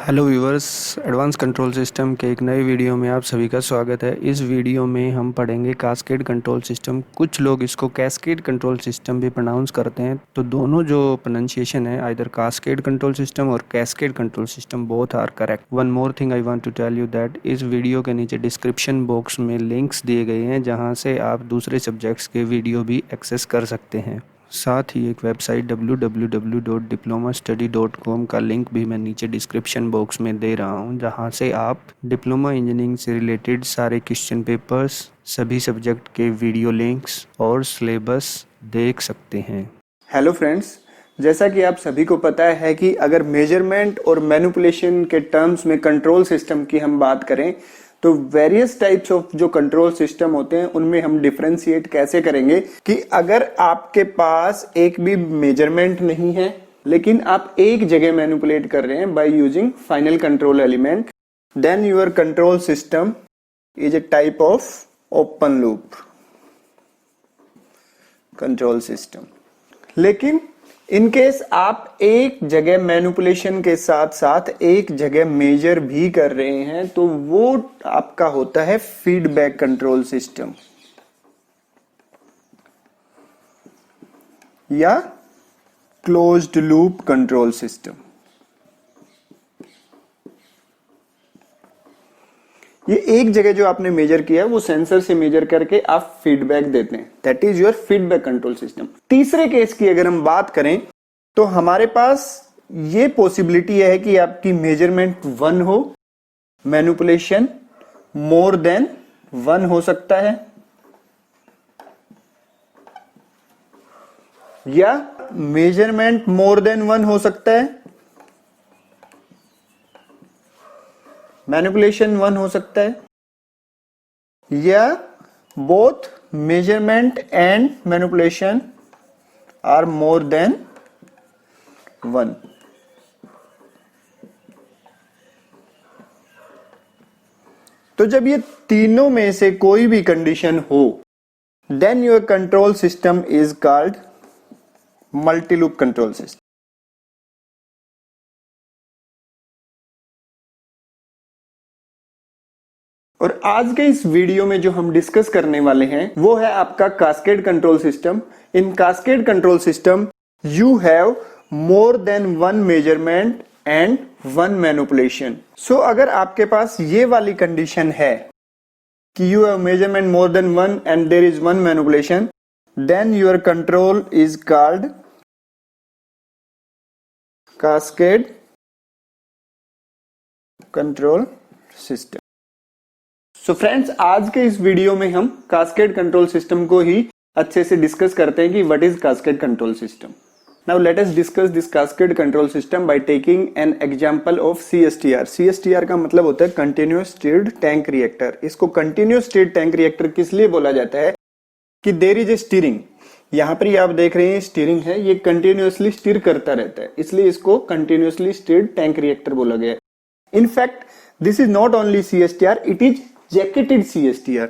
Hello viewers, advance control system के एक नए वीडियो में आप सभी का स्वागत है। इस वीडियो में हम पढ़ेंगे कास्केड कंट्रोल सिस्टम। कुछ लोग इसको कैस्केड कंट्रोल सिस्टम भी प्रोनाउंस करते हैं, तो दोनों जो प्रोनाउंसिएशन है, आइदर कास्केड कंट्रोल सिस्टम और cascade control system, both are correct. One more thing I want to tell you that इस वीडियो के नीचे डिस्क्रिप्शन बॉक्स में लिंक्स दिए गए हैं, जहाँ से आप दूसरे सब्जेक्ट्स के वीडियो भी एक्सेस कर सकते हैं। साथ ही एक वेबसाइट www.diplomastudy.com का लिंक भी मैं नीचे डिस्क्रिप्शन बॉक्स में दे रहा हूं, जहां से आप डिप्लोमा इंजीनियरिंग से रिलेटेड सारे क्वेश्चन पेपर्स, सभी सब्जेक्ट के वीडियो लिंक्स और सिलेबस देख सकते हैं। हेलो फ्रेंड्स, जैसा कि आप सभी को पता है कि अगर मेजरमेंट और मैनिपुलेशन के टर्म्स में कंट्रोल सिस्टम की हम बात करें तो वेरियस टाइप्स ऑफ जो कंट्रोल सिस्टम होते हैं उनमें हम डिफरेंशिएट कैसे करेंगे कि अगर आपके पास एक भी मेजरमेंट नहीं है लेकिन आप एक जगह मैनिपुलेट कर रहे हैं by using final control element, then your control system is a type of open loop control system. लेकिन इन केस आप एक जगह मैनिपुलेशन के साथ साथ एक जगह मेजर भी कर रहे हैं तो वो आपका होता है फीडबैक कंट्रोल सिस्टम या क्लोज्ड लूप कंट्रोल सिस्टम। ये एक जगह जो आपने मेजर किया है वो सेंसर से मेजर करके आप फीडबैक देते हैं, that is your feedback control system. तीसरे केस की अगर हम बात करें तो हमारे पास ये पॉसिबिलिटी है कि आपकी मेजरमेंट 1 हो, मैनिपुलेशन मोर देन 1 हो सकता है, या मेजरमेंट मोर देन 1 हो सकता है, मैनिपुलेशन 1 हो सकता है, या both measurement and manipulation are more than 1। तो जब ये तीनों में से कोई भी कंडीशन हो, then your control system is called multi loop control system. और आज के इस वीडियो में जो हम डिस्कस करने वाले हैं वो है आपका cascade control system. In cascade control system you have more than 1 measurement and 1 manipulation. So अगर आपके पास ये वाली कंडीशन है कि you have measurement more than 1 and there is 1 manipulation, then your control is called cascade control system. So friends, आज के इस वीडियो में हम कास्केड कंट्रोल सिस्टम को ही अच्छे से डिस्कस करते हैं कि what is cascade control system. Now let us discuss this cascade control system by taking an example of CSTR। CSTR का मतलब होता है कंटिन्यूअस स्टिर्ड टैंक रिएक्टर। इसको कंटिन्यूअस स्टिर्ड टैंक रिएक्टर किस लिए बोला जाता है कि देयर इज ए स्टीयरिंग। यहां पर ये आप देख रहे हैं स्टीयरिंग है, ये कंटिन्यूअसली स्टिर करता रहता है, इसलिए इसको कंटिन्यूअसली स्टिर्ड टैंक रिएक्टर बोला गया है। In fact this is not only CSTR, it is jacketed CSTR।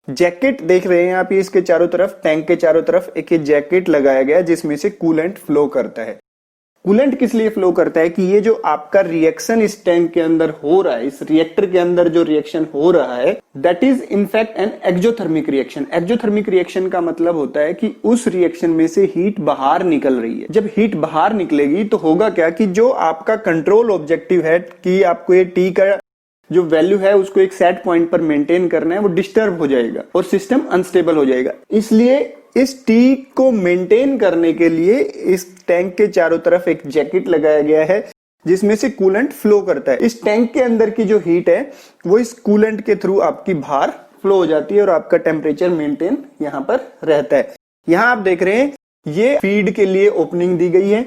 Jacket देख रहे हैं आप, ये इसके चारों तरफ, टैंक के चारों तरफ एक जैकेट लगाया गया जिसमें से कूलेंट फ्लो करता है। कूलेंट किस लिए फ्लो करता है कि ये जो आपका रिएक्शन इस टैंक के अंदर हो रहा है, इस रिएक्टर के अंदर जो रिएक्शन हो रहा है, that is in fact an exothermic reaction. Exothermic reaction का मतलब होता है कि उस रिएक्शन में से हीट बाहर निकल रही है। जब हीट बाहर निकलेगी तो होगा क्या कि जो आपका कंट्रोल ऑब्जेक्टिव है कि आपको ये टी का जो वैल्यू है उसको एक सेट पॉइंट पर मेंटेन करना है, वो डिस्टर्ब हो जाएगा और सिस्टम अनस्टेबल हो जाएगा। इसलिए इस टी को मेंटेन करने के लिए इस टैंक के चारों तरफ एक जैकेट लगाया गया है जिसमें से कूलेंट फ्लो करता है। इस टैंक के अंदर की जो हीट है वो इस कूलेंट के थ्रू आपकी बाहर फ्लो हो जाती है और आपका टेम्परेचर मेंटेन यहां पर रहता है। यहां आप देख रहे हैं ये फीड के लिए ओपनिंग दी गई है,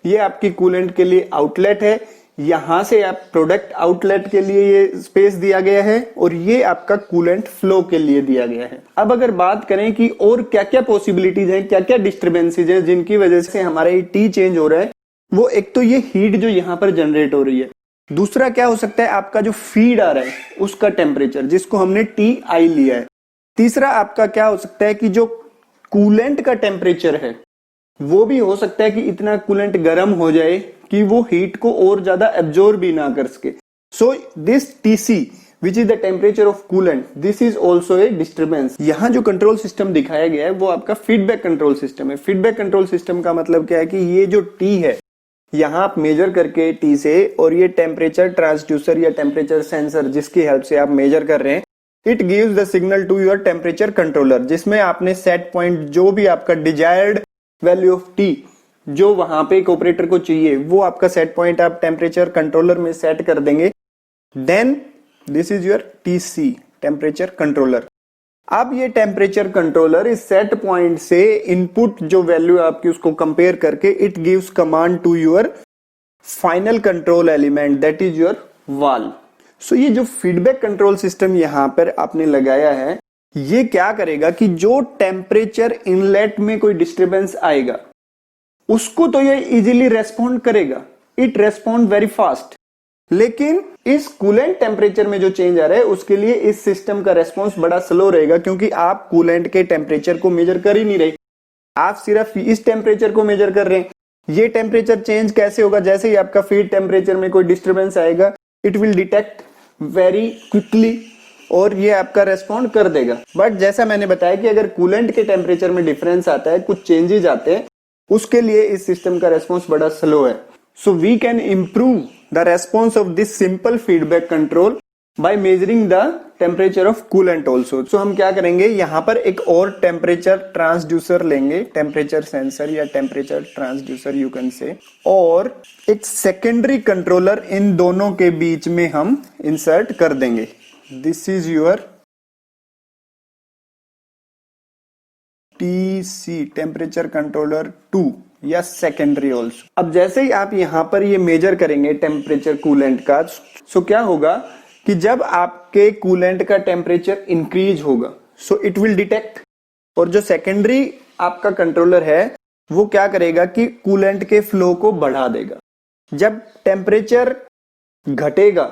ये आपकी कूलेंट के लिए आउटलेट है, यहां से आप प्रोडक्ट आउटलेट के लिए ये स्पेस दिया गया है और ये आपका कूलेंट फ्लो के लिए दिया गया है। अब अगर बात करें कि और क्या क्या पॉसिबिलिटीज हैं, क्या क्या डिस्टर्बेंसेज हैं जिनकी वजह से हमारा ये टी चेंज हो रहा है, वो एक तो ये हीट जो यहां पर जनरेट हो रही है, दूसरा क्या हो सकता है आपका जो फीड आ रहा है उसका टेम्परेचर जिसको हमने TI लिया है, तीसरा आपका क्या हो सकता है कि जो कूलेंट का टेम्परेचर है वो भी हो सकता है कि इतना कूलेंट गर्म हो जाए कि वो हीट को और ज्यादा एब्जॉर्ब भी ना कर सके। So this TC which is the temperature of coolant, this is also a disturbance. यहाँ जो कंट्रोल सिस्टम दिखाया गया है वो आपका फीडबैक कंट्रोल सिस्टम है। फीडबैक कंट्रोल सिस्टम का मतलब क्या है कि ये जो T है, यहाँ आप मेजर करके T से, और ये टेम्परेचर ट्रांसड्यूसर या टेम्परेचर सेंसर जिसकी हेल्प से आप मेजर कर रहे हैं, it gives the signal to your temperature controller, जिसमें आपने सेट पॉइंट जो भी आपका डिजायर्ड वैल्यू ऑफ T जो वहां पे एक ऑपरेटर को चाहिए वो आपका सेट पॉइंट आप टेम्परेचर कंट्रोलर में सेट कर देंगे। Then this is your TC temperature controller. अब ये टेम्परेचर कंट्रोलर इस सेट पॉइंट से इनपुट जो वैल्यू आपकी उसको कंपेयर करके it gives command to your final control element that is your valve. So ये जो फीडबैक कंट्रोल सिस्टम यहां पर आपने लगाया है, ये क्या करेगा कि जो टेम्परेचर इनलेट में कोई डिस्टरबेंस आएगा उसको तो ये इजीली रेस्पॉन्ड करेगा, इट रेस्पॉन्ड वेरी फास्ट। लेकिन इस कूलेंट टेम्परेचर में जो चेंज आ रहा है उसके लिए इस सिस्टम का रेस्पॉन्स बड़ा स्लो रहेगा, क्योंकि आप कूलेंट के टेम्परेचर को मेजर कर ही नहीं रहे, आप सिर्फ इस टेम्परेचर को मेजर कर रहे हैं। ये टेम्परेचर चेंज कैसे होगा? जैसे ही आपका फीड टेम्परेचर में कोई डिस्टरबेंस आएगा it will detect very quickly और ये आपका रेस्पॉन्ड कर देगा। बट जैसा मैंने बताया कि अगर कूलेंट के टेम्परेचर में डिफरेंस आता है, कुछ चेंजेस आते हैं, उसके लिए इस सिस्टम का रेस्पॉन्स बड़ा स्लो है। So we can improve the response of this simple feedback control by measuring the temperature of coolant also. So हम क्या करेंगे, यहां पर एक और टेम्परेचर ट्रांसड्यूसर लेंगे, टेम्परेचर सेंसर या temperature transducer you can say, और एक सेकेंडरी कंट्रोलर इन दोनों के बीच में हम इंसर्ट कर देंगे। This is your TC temperature controller 2 या सेकेंडरी ऑल्सो। अब जैसे ही आप यहां पर ये मेजर करेंगे टेम्परेचर कूलेंट का, सो क्या होगा कि जब आपके कूलेंट का टेम्परेचर इंक्रीज होगा सो इट विल डिटेक्ट, और जो सेकेंडरी आपका कंट्रोलर है वो क्या करेगा कि कूलेंट के फ्लो को बढ़ा देगा। जब टेम्परेचर घटेगा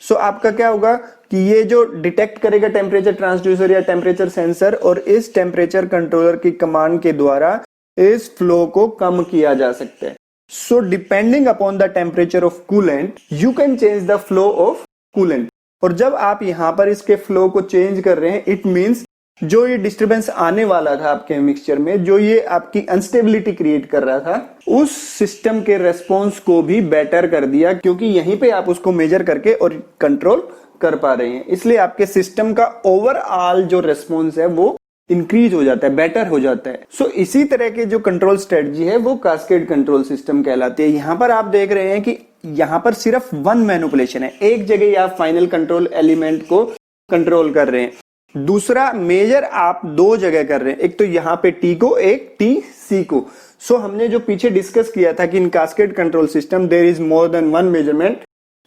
सो आपका क्या होगा कि ये जो डिटेक्ट करेगा टेम्परेचर ट्रांसड्यूसर या टेम्परेचर सेंसर, और इस टेम्परेचर कंट्रोलर की कमांड के द्वारा इस फ्लो को कम किया जा सकता है। So depending upon the temperature of coolant you can change the flow of coolant. और जब आप यहां पर इसके फ्लो को चेंज कर रहे हैं, इट मींस जो ये डिस्टरबेंस आने वाला था आपके मिक्सचर में, जो ये आपकी अनस्टेबिलिटी क्रिएट कर रहा था, उस सिस्टम के रेस्पॉन्स को भी बेटर कर दिया, क्योंकि यहीं पे आप उसको मेजर करके और कंट्रोल कर पा रहे हैं। इसलिए आपके सिस्टम का ओवरऑल जो रेस्पॉन्स है वो इंक्रीज हो जाता है, बेटर हो जाता है। सो इसी तरह के जो कंट्रोल स्ट्रेटजी है वो कास्केड कंट्रोल सिस्टम कहलाती है। यहां पर आप देख रहे हैं कि यहां पर सिर्फ वन मैनिपुलेशन है, एक जगह ही आप फाइनल कंट्रोल एलिमेंट को कंट्रोल कर रहे हैं, दूसरा मेजर आप दो जगह कर रहे हैं, एक तो यहां पे T को, एक TC को। सो हमने जो पीछे डिस्कस किया था कि in cascade control system there is more than one measurement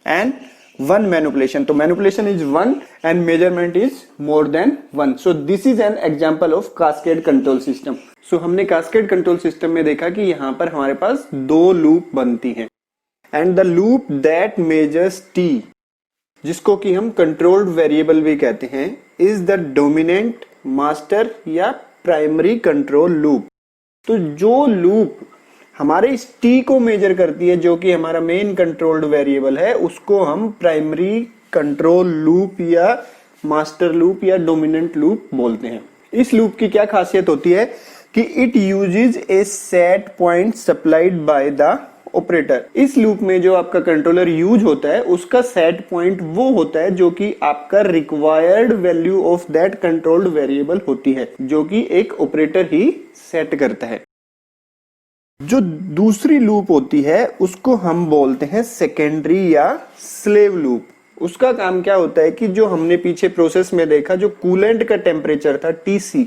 and one manipulation. तो manipulation is one and measurement is more than one. So this is an example of cascade control system. So हमने cascade control system में देखा कि यहां पर हमारे पास दो loop बनती हैं, and the loop that measures T, जिसको कि हम कंट्रोल्ड वेरिएबल भी कहते हैं, इज द डोमिनेंट, मास्टर या प्राइमरी कंट्रोल लूप। तो जो लूप हमारे इस T को मेजर करती है, जो कि हमारा मेन कंट्रोल्ड वेरिएबल है, उसको हम प्राइमरी कंट्रोल लूप या मास्टर लूप या डोमिनेंट लूप बोलते हैं। इस लूप की क्या खासियत होती है कि it uses A set point supplied by the operator. इस लूप में जो आपका कंट्रोलर यूज होता है उसका सेट पॉइंट वो होता है जो कि आपका required value of that controlled variable होती है, जो कि एक ऑपरेटर ही सेट करता है। जो दूसरी लूप होती है उसको हम बोलते हैं सेकेंडरी या स्लेव लूप। उसका काम क्या होता है कि जो हमने पीछे प्रोसेस में देखा, जो कूलेंट का टेम्परेचर था TC,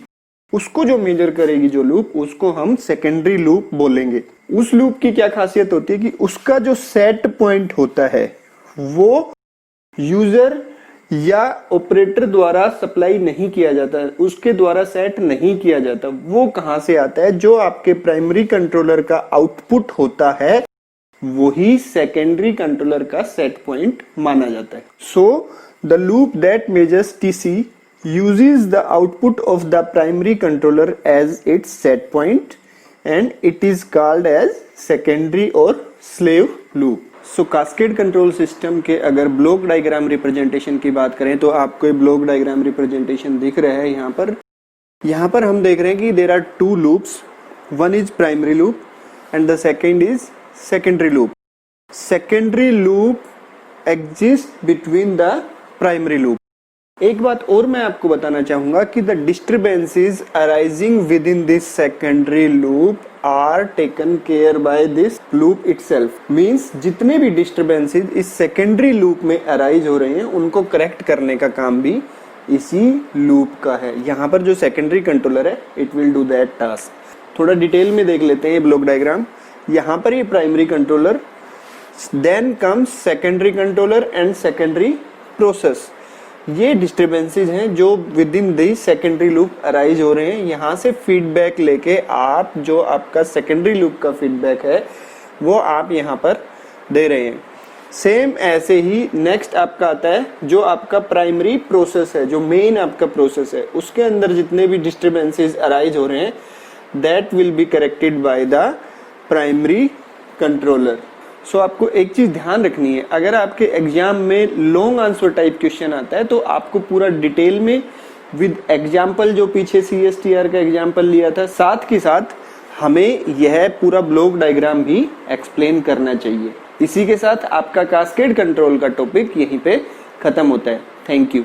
उसको जो मेजर करेगी जो लूप, उसको हम सेकेंडरी लूप बोलेंगे। उस लूप की क्या खासियत होती है कि उसका जो सेट पॉइंट होता है वो यूजर या ऑपरेटर द्वारा सप्लाई नहीं किया जाता है, उसके द्वारा सेट नहीं किया जाता। वो कहां से आता है? जो आपके प्राइमरी कंट्रोलर का आउटपुट होता है वही सेकेंडरी कंट्रोलर का सेट पॉइंट माना जाता है। So the loop that measures TC uses the output of the primary controller as its set point and it is called as secondary or slave loop. So cascade control system के अगर block diagram representation की बात करें तो आपको block diagram representation दिख रहा है यहाँ पर हम देख रहे हैं कि there are two loops, one is primary loop and the second is secondary loop. Secondary loop exist between the primary loop. एक बात और मैं आपको बताना चाहूंगा कि the disturbances arising within this secondary loop are taken care by this loop itself. Means जितने भी डिस्टर्बेंसेस इस सेकेंडरी लूप में अराइज हो रहे हैं उनको करेक्ट करने का काम भी इसी लूप का है। यहाँ पर जो सेकेंडरी कंट्रोलर है it will do that task. थोड़ा डिटेल में देख लेते हैं ये ब्लॉक डायग्राम। यहाँ पर ये primary controller, then comes secondary controller and secondary process. ये डिस्टर्बेंसेस हैं जो within the secondary loop arise हो रहे हैं। यहाँ से फीडबैक लेके आप जो आपका सेकेंडरी लूप का फीडबैक है वो आप यहाँ पर दे रहे हैं। सेम ऐसे ही नेक्स्ट आपका आता है जो आपका प्राइमरी प्रोसेस है, जो मेन आपका प्रोसेस है, उसके अंदर जितने भी डिस्टर्बेंसेस अराइज हो रहे हैं that will be corrected by the primary controller. So आपको एक चीज ध्यान रखनी है, अगर आपके एग्जाम में लॉन्ग आंसर टाइप क्वेश्चन आता है तो आपको पूरा डिटेल में विद एग्जाम्पल, जो पीछे CSTR का एग्जाम्पल लिया था, साथ के साथ हमें यह पूरा ब्लॉक डायग्राम भी एक्सप्लेन करना चाहिए। इसी के साथ आपका कास्केड कंट्रोल का टॉपिक यहीं पे खत्म होता है। Thank you.